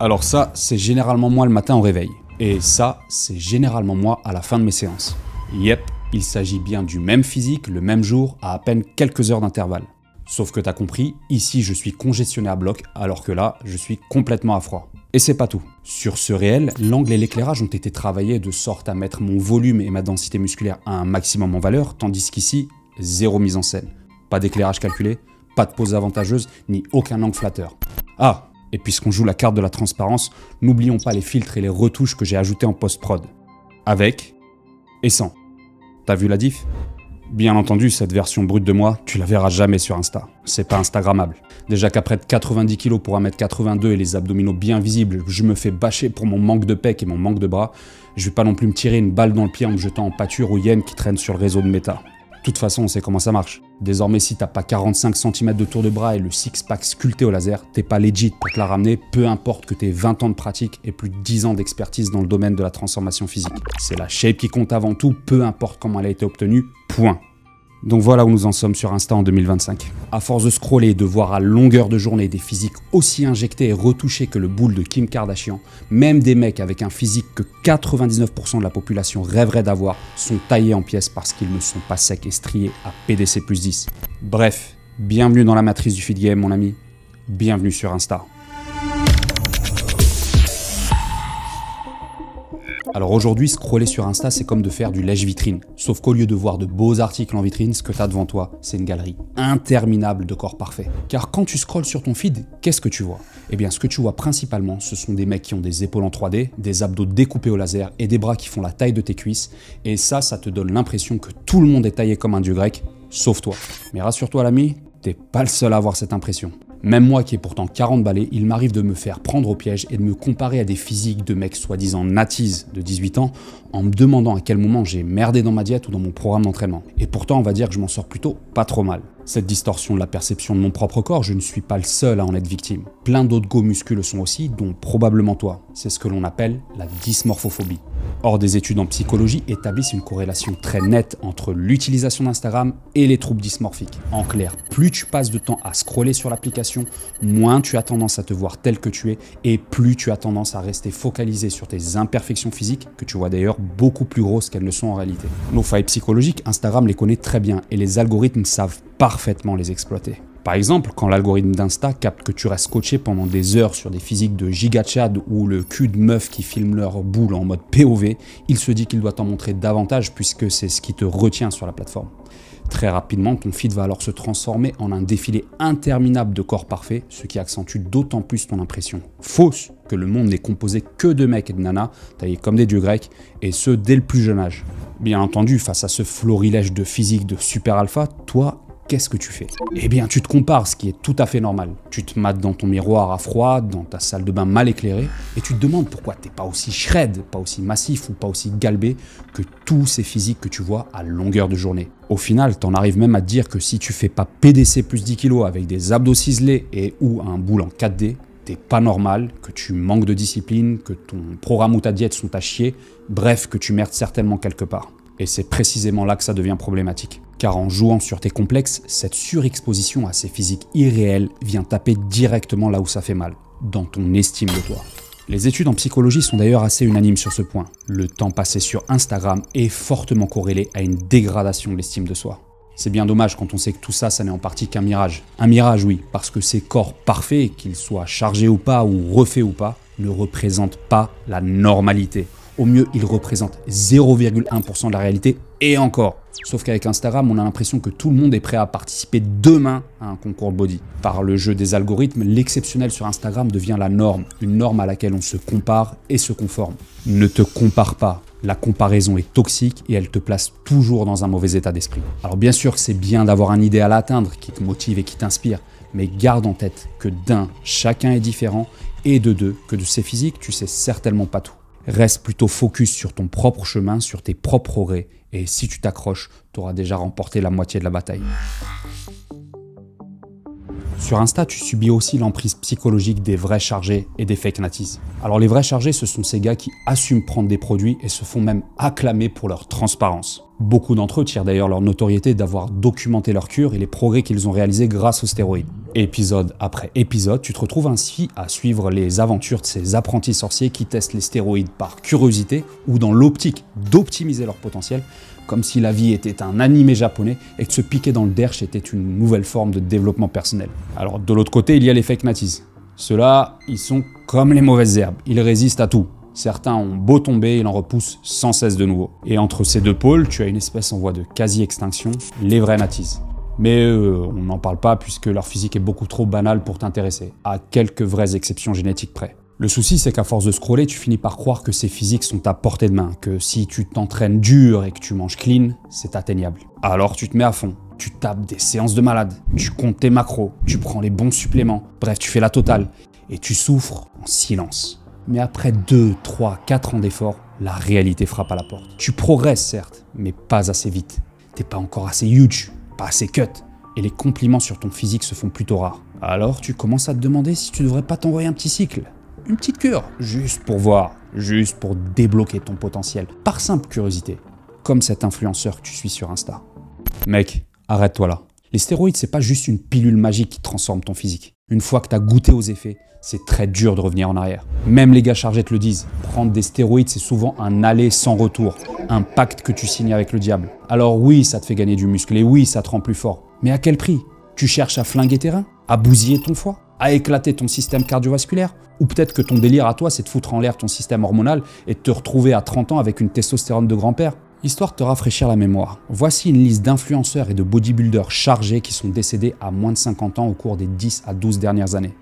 Alors ça, c'est généralement moi le matin au réveil. Et ça, c'est généralement moi à la fin de mes séances. Yep, il s'agit bien du même physique, le même jour, à peine quelques heures d'intervalle. Sauf que t'as compris, ici je suis congestionné à bloc, alors que là, je suis complètement à froid. Et c'est pas tout. Sur ce réel, l'angle et l'éclairage ont été travaillés de sorte à mettre mon volume et ma densité musculaire à un maximum en valeur, tandis qu'ici, zéro mise en scène. Pas d'éclairage calculé, pas de pose avantageuse, ni aucun angle flatteur. Ah, et puisqu'on joue la carte de la transparence, n'oublions pas les filtres et les retouches que j'ai ajoutés en post-prod. Avec et sans. T'as vu la diff ? Bien entendu, cette version brute de moi, tu la verras jamais sur Insta. C'est pas instagrammable. Déjà qu'après de 90 kg pour 1m82 et les abdominaux bien visibles, je me fais bâcher pour mon manque de pec et mon manque de bras, je vais pas non plus me tirer une balle dans le pied en me jetant en pâture aux hyènes qui traînent sur le réseau de méta. De toute façon, on sait comment ça marche. Désormais, si t'as pas 45 cm de tour de bras et le six-pack sculpté au laser, t'es pas legit pour te la ramener, peu importe que t'aies 20 ans de pratique et plus de 10 ans d'expertise dans le domaine de la transformation physique. C'est la shape qui compte avant tout, peu importe comment elle a été obtenue, point. Donc voilà où nous en sommes sur Insta en 2025. À force de scroller et de voir à longueur de journée des physiques aussi injectés et retouchés que le boule de Kim Kardashian, même des mecs avec un physique que 99% de la population rêverait d'avoir sont taillés en pièces parce qu'ils ne sont pas secs et striés à PDC+10. Bref, bienvenue dans la matrice du feed game mon ami, bienvenue sur Insta. Alors aujourd'hui, scroller sur Insta, c'est comme de faire du lèche-vitrine. Sauf qu'au lieu de voir de beaux articles en vitrine, ce que tu as devant toi, c'est une galerie interminable de corps parfaits. Car quand tu scrolles sur ton feed, qu'est-ce que tu vois ? Eh bien, ce que tu vois principalement, ce sont des mecs qui ont des épaules en 3D, des abdos découpés au laser et des bras qui font la taille de tes cuisses. Et ça te donne l'impression que tout le monde est taillé comme un dieu grec, sauf toi. Mais rassure-toi l'ami, t'es pas le seul à avoir cette impression. Même moi qui ai pourtant 40 balais, il m'arrive de me faire prendre au piège et de me comparer à des physiques de mecs soi-disant natis de 18 ans en me demandant à quel moment j'ai merdé dans ma diète ou dans mon programme d'entraînement. Et pourtant, on va dire que je m'en sors plutôt pas trop mal. Cette distorsion de la perception de mon propre corps, je ne suis pas le seul à en être victime. Plein d'autres go muscu le sont aussi, dont probablement toi. C'est ce que l'on appelle la dysmorphophobie. Or, des études en psychologie établissent une corrélation très nette entre l'utilisation d'Instagram et les troubles dysmorphiques. En clair, plus tu passes de temps à scroller sur l'application, moins tu as tendance à te voir tel que tu es et plus tu as tendance à rester focalisé sur tes imperfections physiques, que tu vois d'ailleurs beaucoup plus grosses qu'elles ne sont en réalité. Nos failles psychologiques, Instagram les connaît très bien et les algorithmes savent parfaitement les exploiter. Par exemple, quand l'algorithme d'Insta capte que tu restes coaché pendant des heures sur des physiques de gigachad ou le cul de meufs qui filment leur boule en mode POV, il se dit qu'il doit t'en montrer davantage puisque c'est ce qui te retient sur la plateforme. Très rapidement, ton feed va alors se transformer en un défilé interminable de corps parfaits, ce qui accentue d'autant plus ton impression fausse que le monde n'est composé que de mecs et de nanas taillés comme des dieux grecs, et ce dès le plus jeune âge. Bien entendu, face à ce florilège de physique de super alpha, toi, qu'est-ce que tu fais ? Eh bien, tu te compares, ce qui est tout à fait normal. Tu te mates dans ton miroir à froid, dans ta salle de bain mal éclairée, et tu te demandes pourquoi t'es pas aussi shred, pas aussi massif ou pas aussi galbé que tous ces physiques que tu vois à longueur de journée. Au final, t'en arrives même à te dire que si tu fais pas PDC plus 10 kg avec des abdos ciselés et ou un boule en 4D, t'es pas normal, que tu manques de discipline, que ton programme ou ta diète sont à chier, bref, que tu merdes certainement quelque part. Et c'est précisément là que ça devient problématique. Car en jouant sur tes complexes, cette surexposition à ces physiques irréels vient taper directement là où ça fait mal, dans ton estime de toi. Les études en psychologie sont d'ailleurs assez unanimes sur ce point. Le temps passé sur Instagram est fortement corrélé à une dégradation de l'estime de soi. C'est bien dommage quand on sait que tout ça, ça n'est en partie qu'un mirage. Un mirage, oui, parce que ces corps parfaits, qu'ils soient chargés ou pas, ou refaits ou pas, ne représentent pas la normalité. Au mieux, ils représentent 0,1% de la réalité, et encore. Sauf qu'avec Instagram, on a l'impression que tout le monde est prêt à participer demain à un concours de body. Par le jeu des algorithmes, l'exceptionnel sur Instagram devient la norme, une norme à laquelle on se compare et se conforme. Ne te compare pas, la comparaison est toxique et elle te place toujours dans un mauvais état d'esprit. Alors bien sûr que c'est bien d'avoir un idéal à atteindre qui te motive et qui t'inspire, mais garde en tête que d'un, chacun est différent, et de deux, que de ses physiques, tu sais certainement pas tout. Reste plutôt focus sur ton propre chemin, sur tes propres progrès, et si tu t'accroches, tu auras déjà remporté la moitié de la bataille. Sur Insta, tu subis aussi l'emprise psychologique des vrais chargés et des fake natis. Alors les vrais chargés, ce sont ces gars qui assument prendre des produits et se font même acclamer pour leur transparence. Beaucoup d'entre eux tirent d'ailleurs leur notoriété d'avoir documenté leur cure et les progrès qu'ils ont réalisés grâce aux stéroïdes. Épisode après épisode, tu te retrouves ainsi à suivre les aventures de ces apprentis sorciers qui testent les stéroïdes par curiosité ou dans l'optique d'optimiser leur potentiel, comme si la vie était un animé japonais et que se piquer dans le derche était une nouvelle forme de développement personnel. Alors de l'autre côté, il y a les fake natties. Ceux-là, ils sont comme les mauvaises herbes, ils résistent à tout. Certains ont beau tomber, ils en repoussent sans cesse de nouveau. Et entre ces deux pôles, tu as une espèce en voie de quasi-extinction, les vrais natties. Mais on n'en parle pas puisque leur physique est beaucoup trop banal pour t'intéresser, à quelques vraies exceptions génétiques près. Le souci, c'est qu'à force de scroller, tu finis par croire que ces physiques sont à portée de main, que si tu t'entraînes dur et que tu manges clean, c'est atteignable. Alors tu te mets à fond, tu tapes des séances de malade, tu comptes tes macros, tu prends les bons suppléments, bref, tu fais la totale, et tu souffres en silence. Mais après 2, 3, 4 ans d'efforts, la réalité frappe à la porte. Tu progresses certes, mais pas assez vite. T'es pas encore assez huge, pas assez cut, et les compliments sur ton physique se font plutôt rares. Alors tu commences à te demander si tu devrais pas t'envoyer un petit cycle, une petite cure, juste pour voir, juste pour débloquer ton potentiel, par simple curiosité, comme cet influenceur que tu suis sur Insta. Mec, arrête-toi là. Les stéroïdes, c'est pas juste une pilule magique qui transforme ton physique. Une fois que t'as goûté aux effets, c'est très dur de revenir en arrière. Même les gars chargés te le disent, prendre des stéroïdes, c'est souvent un aller sans retour, un pacte que tu signes avec le diable. Alors oui, ça te fait gagner du muscle et oui, ça te rend plus fort. Mais à quel prix? Tu cherches à flinguer tes reins? À bousiller ton foie? À éclater ton système cardiovasculaire? Ou peut-être que ton délire à toi, c'est de foutre en l'air ton système hormonal et de te retrouver à 30 ans avec une testostérone de grand-père? Histoire de te rafraîchir la mémoire, voici une liste d'influenceurs et de bodybuilders chargés qui sont décédés à moins de 50 ans au cours des 10 à 12 dernières années.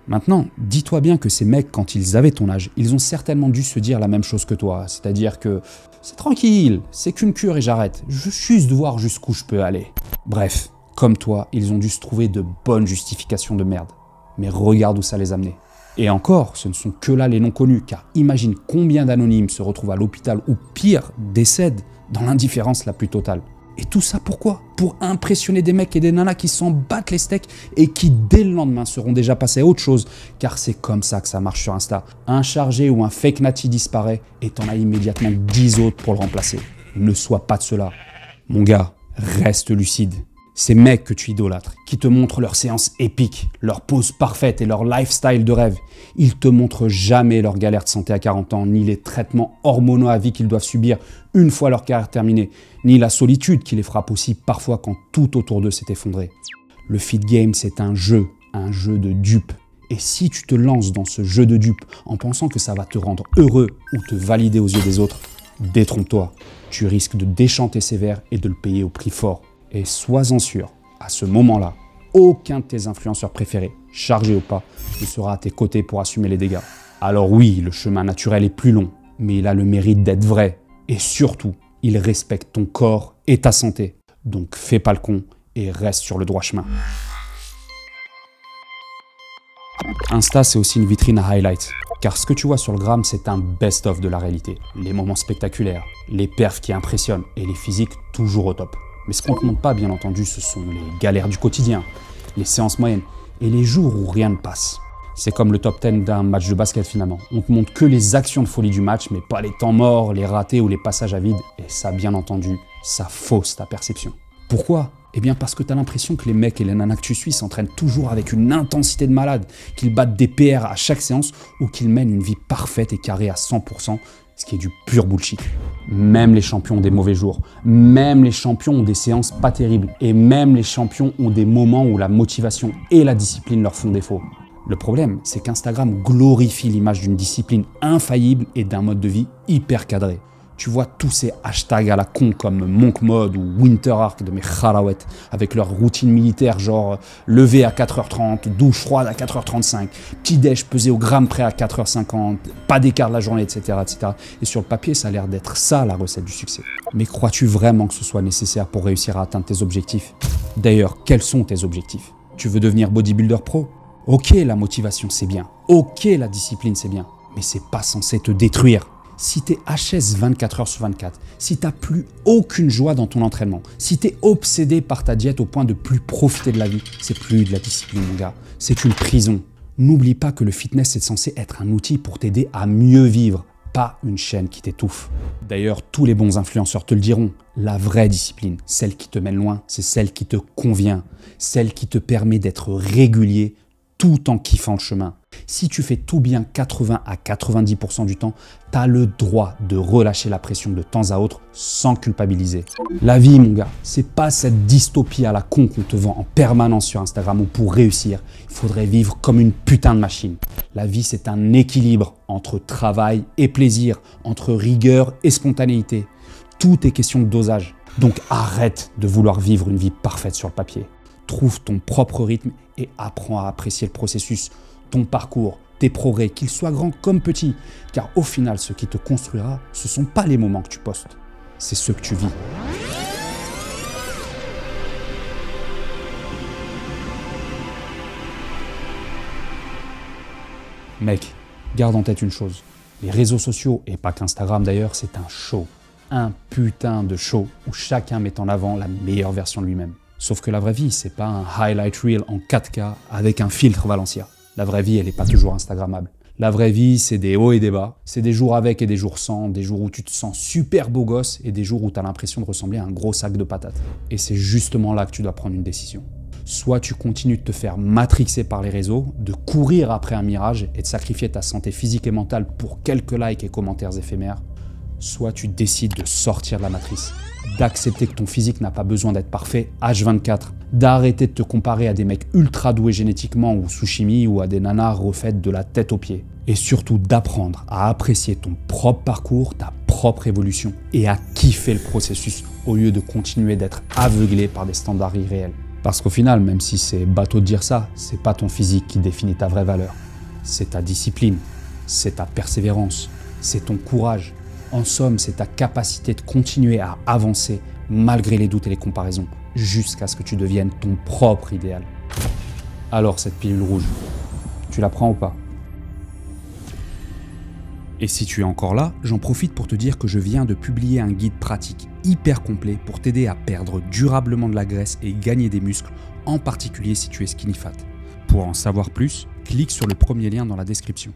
Maintenant, dis-toi bien que ces mecs, quand ils avaient ton âge, ils ont certainement dû se dire la même chose que toi, c'est-à-dire que c'est tranquille, c'est qu'une cure et j'arrête, je veux juste voir jusqu'où je peux aller. Bref, comme toi, ils ont dû se trouver de bonnes justifications de merde. Mais regarde où ça les a amenés. Et encore, ce ne sont que là les non connus, car imagine combien d'anonymes se retrouvent à l'hôpital ou pire, décèdent dans l'indifférence la plus totale. Et tout ça pourquoi? Pour impressionner des mecs et des nanas qui s'en battent les steaks et qui dès le lendemain seront déjà passés à autre chose, car c'est comme ça que ça marche sur Insta. Un chargé ou un fake natty disparaît et t'en as immédiatement 10 autres pour le remplacer. Ne sois pas de cela. Mon gars, reste lucide. Ces mecs que tu idolâtres, qui te montrent leurs séances épiques, leurs poses parfaites et leur lifestyle de rêve, ils te montrent jamais leurs galères de santé à 40 ans, ni les traitements hormonaux à vie qu'ils doivent subir une fois leur carrière terminée, ni la solitude qui les frappe aussi parfois quand tout autour d'eux s'est effondré. Le fit game, c'est un jeu de dupes. Et si tu te lances dans ce jeu de dupes en pensant que ça va te rendre heureux ou te valider aux yeux des autres, détrompe-toi. Tu risques de déchanter sévère et de le payer au prix fort. Et sois-en sûr, à ce moment-là, aucun de tes influenceurs préférés, chargé ou pas, ne sera à tes côtés pour assumer les dégâts. Alors oui, le chemin naturel est plus long, mais il a le mérite d'être vrai. Et surtout, il respecte ton corps et ta santé. Donc fais pas le con et reste sur le droit chemin. Insta, c'est aussi une vitrine à highlights. Car ce que tu vois sur le gramme, c'est un best-of de la réalité. Les moments spectaculaires, les perfs qui impressionnent et les physiques toujours au top. Mais ce qu'on ne te montre pas, bien entendu, ce sont les galères du quotidien, les séances moyennes et les jours où rien ne passe. C'est comme le top 10 d'un match de basket finalement. On te montre que les actions de folie du match, mais pas les temps morts, les ratés ou les passages à vide. Et ça, bien entendu, ça fausse ta perception. Pourquoi? Eh bien parce que tu as l'impression que les mecs et les nanas que tu suis s'entraînent toujours avec une intensité de malade, qu'ils battent des PR à chaque séance ou qu'ils mènent une vie parfaite et carrée à 100%. Ce qui est du pur bullshit. Même les champions ont des mauvais jours, même les champions ont des séances pas terribles, et même les champions ont des moments où la motivation et la discipline leur font défaut. Le problème, c'est qu'Instagram glorifie l'image d'une discipline infaillible et d'un mode de vie hyper cadré. Tu vois tous ces hashtags à la con comme Monk Mode ou Winter Arc de mes kharawet avec leur routine militaire genre lever à 4h30, douche froide à 4h35, petit déj pesé au gramme près à 4h50, pas d'écart de la journée, etc., etc. Et sur le papier, ça a l'air d'être ça la recette du succès. Mais crois-tu vraiment que ce soit nécessaire pour réussir à atteindre tes objectifs? D'ailleurs, quels sont tes objectifs? Tu veux devenir bodybuilder pro? Ok, la motivation c'est bien, ok, la discipline c'est bien, mais c'est pas censé te détruire. Si t'es HS 24 h sur 24, si t'as plus aucune joie dans ton entraînement, si t'es obsédé par ta diète au point de plus profiter de la vie, c'est plus de la discipline mon gars, c'est une prison. N'oublie pas que le fitness est censé être un outil pour t'aider à mieux vivre, pas une chaîne qui t'étouffe. D'ailleurs, tous les bons influenceurs te le diront, la vraie discipline, celle qui te mène loin, c'est celle qui te convient, celle qui te permet d'être régulier tout en kiffant le chemin. Si tu fais tout bien 80 à 90% du temps, tu as le droit de relâcher la pression de temps à autre sans culpabiliser. La vie, mon gars, c'est pas cette dystopie à la con qu'on te vend en permanence sur Instagram où pour réussir, il faudrait vivre comme une putain de machine. La vie, c'est un équilibre entre travail et plaisir, entre rigueur et spontanéité. Tout est question de dosage. Donc arrête de vouloir vivre une vie parfaite sur le papier. Trouve ton propre rythme et apprends à apprécier le processus, ton parcours, tes progrès, qu'ils soient grands comme petits. Car au final, ce qui te construira, ce ne sont pas les moments que tu postes, c'est ceux que tu vis. Mec, garde en tête une chose. Les réseaux sociaux, et pas qu'Instagram d'ailleurs, c'est un show. Un putain de show où chacun met en avant la meilleure version de lui-même. Sauf que la vraie vie, c'est pas un highlight reel en 4K avec un filtre Valencia. La vraie vie, elle n'est pas toujours instagrammable. La vraie vie, c'est des hauts et des bas. C'est des jours avec et des jours sans, des jours où tu te sens super beau gosse et des jours où tu as l'impression de ressembler à un gros sac de patates. Et c'est justement là que tu dois prendre une décision. Soit tu continues de te faire matrixer par les réseaux, de courir après un mirage et de sacrifier ta santé physique et mentale pour quelques likes et commentaires éphémères, soit tu décides de sortir de la matrice, d'accepter que ton physique n'a pas besoin d'être parfait H24, d'arrêter de te comparer à des mecs ultra doués génétiquement ou sous chimie ou à des nanas refaites de la tête aux pieds. Et surtout d'apprendre à apprécier ton propre parcours, ta propre évolution et à kiffer le processus au lieu de continuer d'être aveuglé par des standards irréels. Parce qu'au final, même si c'est bateau de dire ça, c'est pas ton physique qui définit ta vraie valeur. C'est ta discipline, c'est ta persévérance, c'est ton courage. En somme, c'est ta capacité de continuer à avancer malgré les doutes et les comparaisons, jusqu'à ce que tu deviennes ton propre idéal. Alors cette pilule rouge, tu la prends ou pas? Et si tu es encore là, j'en profite pour te dire que je viens de publier un guide pratique hyper complet pour t'aider à perdre durablement de la graisse et gagner des muscles, en particulier si tu es skinny fat. Pour en savoir plus, clique sur le premier lien dans la description.